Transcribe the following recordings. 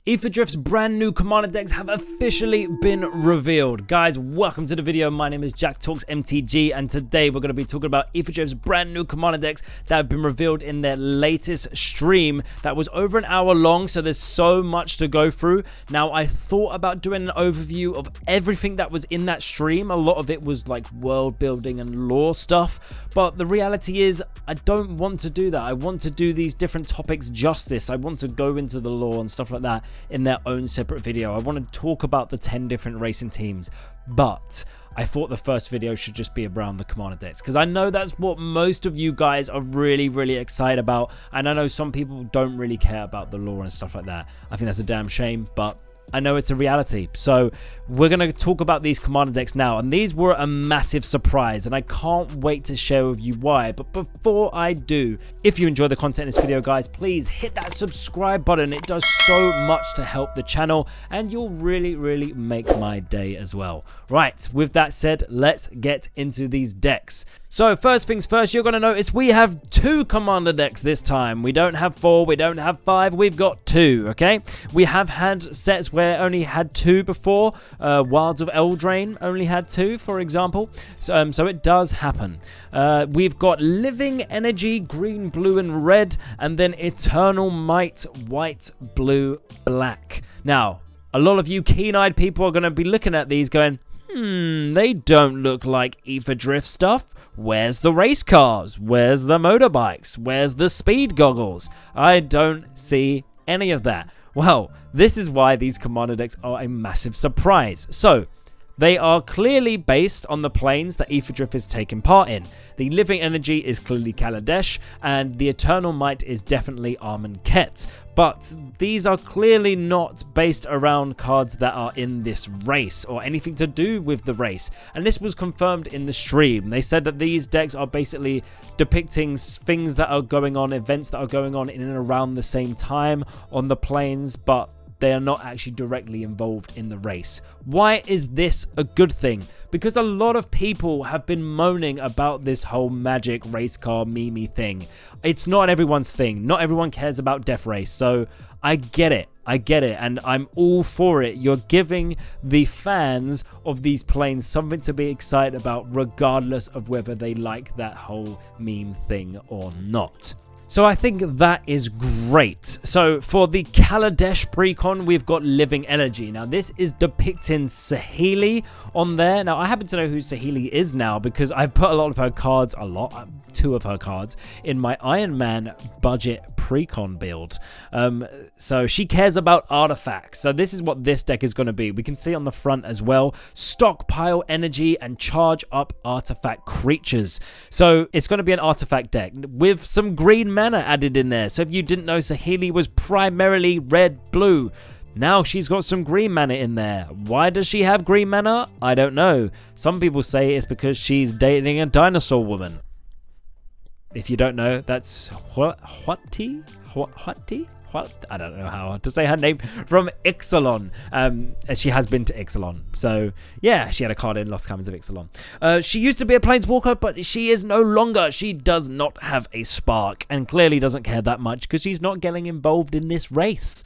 Aetherdrift's brand new commander decks have officially been revealed. Guys, welcome to the video. My name is Jack Talks MTG, and today we're going to be talking about Aetherdrift's brand new commander decks that have been revealed in their latest stream that was over an hour long, so there's so much to go through. Now, I thought about doing an overview of everything that was in that stream. A lot of it was like world building and lore stuff, but the reality is I don't want to do that. I want to do these different topics justice. I want to go into the lore and stuff like that in their own separate video. I want to talk about the 10 different racing teams, but I thought the first video should just be around the commander decks because I know that's what most of you guys are really excited about, and I know some people don't really care about the lore and stuff like that. I think that's a damn shame, but I know it's a reality. So we're going to talk about these commander decks now, and these were a massive surprise, and I can't wait to share with you why. But before I do, if you enjoy the content in this video, guys, please hit that subscribe button. It does so much to help the channel, and you'll really make my day as well. Right, with that said, let's get into these decks. So first things first, you're going to notice we have 2 commander decks this time. We don't have 4, we don't have 5, we've got 2, okay? We have had sets where only had 2 before. Wilds of Eldraine only had 2, for example. So it does happen. We've got Living Energy, green, blue, and red, and then Eternal Might, white, blue, black. Now, a lot of you keen-eyed people are going to be looking at these going, they don't look like Aetherdrift stuff. Where's the race cars? Where's the motorbikes? Where's the speed goggles? I don't see any of that. Well, this is why these commander decks are a massive surprise. So, they are clearly based on the planes that Aetherdrift is taking part in. The Living Energy is clearly Kaladesh, and the Eternal Might is definitely Armenket. But these are clearly not based around cards that are in this race or anything to do with the race. And this was confirmed in the stream. They said that these decks are basically depicting things that are going on, events that are going on in and around the same time on the planes, but they are not actually directly involved in the race. Why is this a good thing? Because a lot of people have been moaning about this whole Magic race car meme thing. It's not everyone's thing. Not everyone cares about Death Race. So I get it. And I'm all for it. You're giving the fans of these planes something to be excited about, regardless of whether they like that whole meme thing or not. So I think that is great. So for the Kaladesh Precon, we've got Living Energy. Now this is depicting Saheeli on there. Now I happen to know who Saheeli is now because I've put a lot of her cards, 2 of her cards, in my Iron Man budget Precon build. So she cares about artifacts. So this is what this deck is going to be. We can see on the front as well, stockpile energy and charge up artifact creatures. So it's going to be an artifact deck with some green mana added in there. So if you didn't know, Saheeli was primarily red-blue. Now she's got some green mana in there. Why does she have green mana? I don't know. Some people say it's because she's dating a dinosaur woman. If you don't know, that's Hwati? I don't know how to say her name, from Ixalan. She has been to Ixalan. So, yeah, she had a card in Lost Caverns of Ixalan. She used to be a Planeswalker, but she is no longer. She does not have a spark and clearly doesn't care that much because she's not getting involved in this race.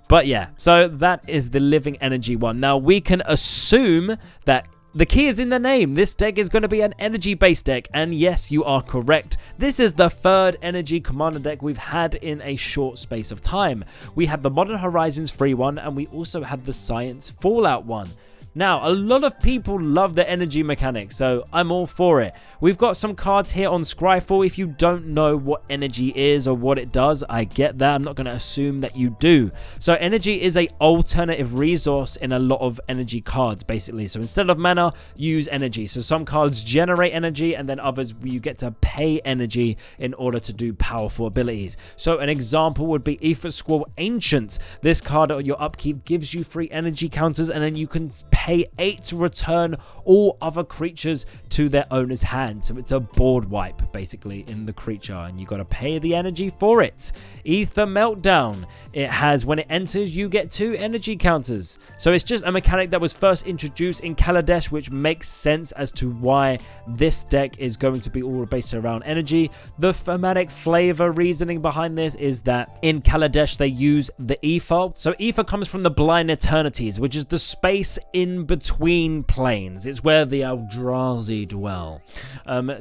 But, yeah, so that is the Living Energy one. Now, we can assume that the key is in the name. This deck is going to be an energy-based deck, and yes, you are correct. This is the 3rd energy commander deck we've had in a short space of time. We had the Modern Horizons free one, and we also had the Science Fallout one. Now, a lot of people love the energy mechanic, so I'm all for it. We've got some cards here on Scryfall. If you don't know what energy is or what it does, I get that. I'm not going to assume that you do. So energy is an alternative resource in a lot of energy cards, basically. So instead of mana, use energy. So some cards generate energy, and then others you get to pay energy in order to do powerful abilities. So an example would be Aether Scroll Ancient. This card on your upkeep gives you free energy counters, and then you can pay pay 8 to return all other creatures to their owner's hand. So it's a board wipe, basically, in the creature, and you got to pay the energy for it. Ether Meltdown. It has, when it enters, you get 2 energy counters. So it's just a mechanic that was first introduced in Kaladesh, which makes sense as to why this deck is going to be all based around energy. The thematic flavor reasoning behind this is that in Kaladesh they use the Ether. So Ether comes from the Blind Eternities, which is the space in between planes. It's where the Eldrazi dwell.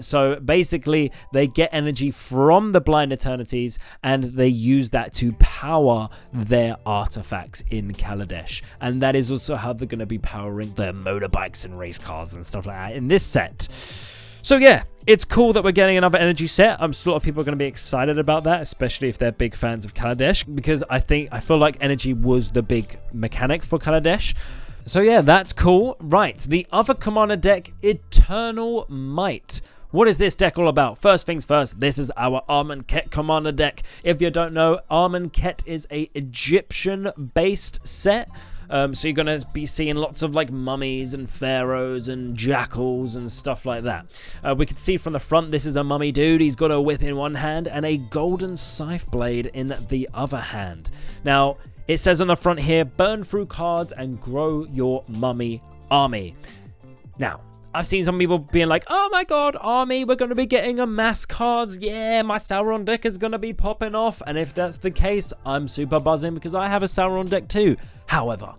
So basically they get energy from the Blind Eternities and they use that to power their artifacts in Kaladesh. And that is also how they're going to be powering their motorbikes and race cars and stuff like that in this set. So yeah, it's cool that we're getting another energy set. A lot of people are going to be excited about that, especially if they're big fans of Kaladesh, because I feel like energy was the big mechanic for Kaladesh. So yeah, that's cool. Right, the other commander deck, Eternal Might. What is this deck all about? First things first, this is our Amonkhet commander deck. If you don't know, Amonkhet is a Egyptian-based set. So you're going to be seeing lots of like mummies and pharaohs and jackals and stuff like that. We can see from the front, this is a mummy dude. He's got a whip in one hand and a golden scythe blade in the other hand. Now, it says on the front here, burn through cards and grow your mummy army. Now, I've seen some people being like, oh my god, army, we're going to be getting a mass cards. Yeah, my Sauron deck is going to be popping off. And if that's the case, I'm super buzzing because I have a Sauron deck too. However,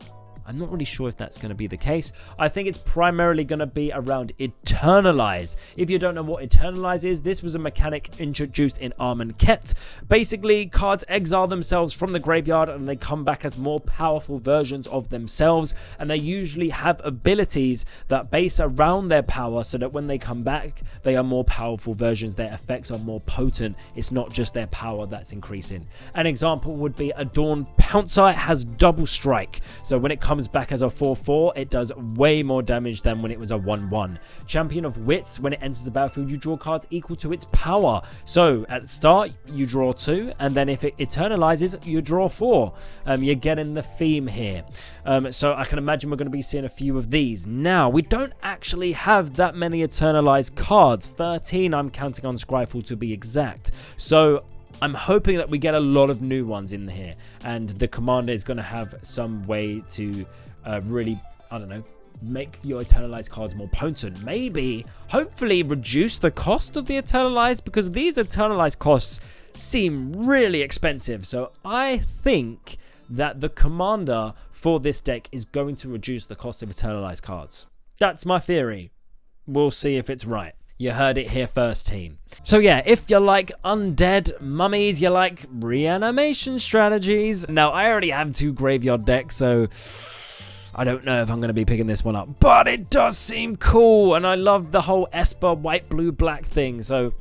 I'm not really sure if that's going to be the case. I think it's primarily going to be around Eternalize. If you don't know what Eternalize is, this was a mechanic introduced in Amonkhet. Basically, cards exile themselves from the graveyard and they come back as more powerful versions of themselves. And they usually have abilities that base around their power so that when they come back, they are more powerful versions. Their effects are more potent. It's not just their power that's increasing. An example would be Adorned Pouncer. It has double strike. So when it comes back as a 4/4, it does way more damage than when it was a 1/1. Champion of Wits, when it enters the battlefield, you draw cards equal to its power. So at the start, you draw 2, and then if it eternalizes, you draw 4. You're getting the theme here. So I can imagine we're going to be seeing a few of these. Now, we don't actually have that many eternalized cards. 13, I'm counting on Scryfall to be exact. So I'm hoping that we get a lot of new ones in here, and the commander is going to have some way to really, I don't know, make your eternalized cards more potent. Maybe, hopefully, reduce the cost of the eternalized, because these eternalized costs seem really expensive. So I think that the commander for this deck is going to reduce the cost of eternalized cards. That's my theory. We'll see if it's right. You heard it here first, team. So yeah, if you like undead mummies, you like reanimation strategies. Now, I already have 2 graveyard decks, so I don't know if I'm going to be picking this one up. But it does seem cool, and I love the whole Esper white, blue, black thing. So,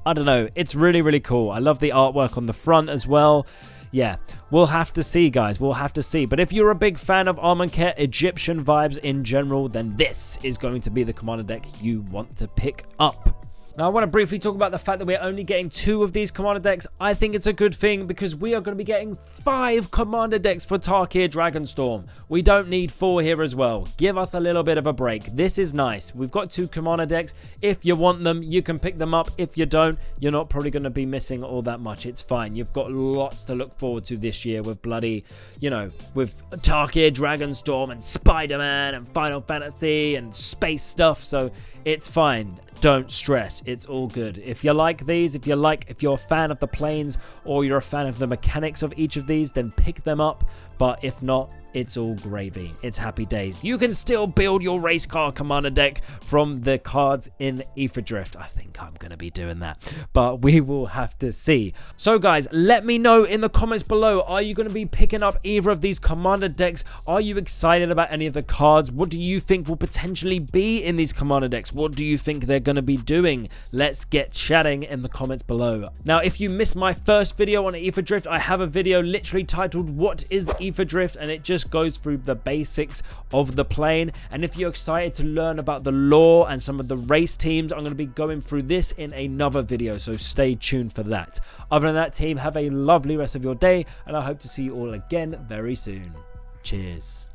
I don't know. It's really, really cool. I love the artwork on the front as well. Yeah, we'll have to see, guys. We'll have to see. But if you're a big fan of Amonkhet, Egyptian vibes in general, then this is going to be the commander deck you want to pick up. Now, I want to briefly talk about the fact that we're only getting 2 of these commander decks. I think it's a good thing because we are going to be getting 5 commander decks for Tarkir Dragonstorm. We don't need 4 here as well. Give us a little bit of a break. This is nice. We've got 2 commander decks. If you want them, you can pick them up. If you don't, you're not probably going to be missing all that much. It's fine. You've got lots to look forward to this year with bloody, you know, with Tarkir Dragonstorm and Spider-Man and Final Fantasy and space stuff. So it's fine. Don't stress. It's all good. If you like these, if you're a fan of the planes or you're a fan of the mechanics of each of these, then pick them up. But if not, it's all gravy. It's happy days. You can still build your race car commander deck from the cards in Aetherdrift. I think I'm going to be doing that, but we will have to see. So guys, let me know in the comments below. Are you going to be picking up either of these commander decks? Are you excited about any of the cards? What do you think will potentially be in these commander decks? What do you think they're going to be doing? Let's get chatting in the comments below. Now, if you missed my first video on Aetherdrift, I have a video literally titled "What is Aetherdrift?" and it just goes through the basics of the plane. And if you're excited to learn about the lore and some of the race teams, I'm going to be going through this in another video, so stay tuned for that. Other than that, team, have a lovely rest of your day, and I hope to see you all again very soon. Cheers.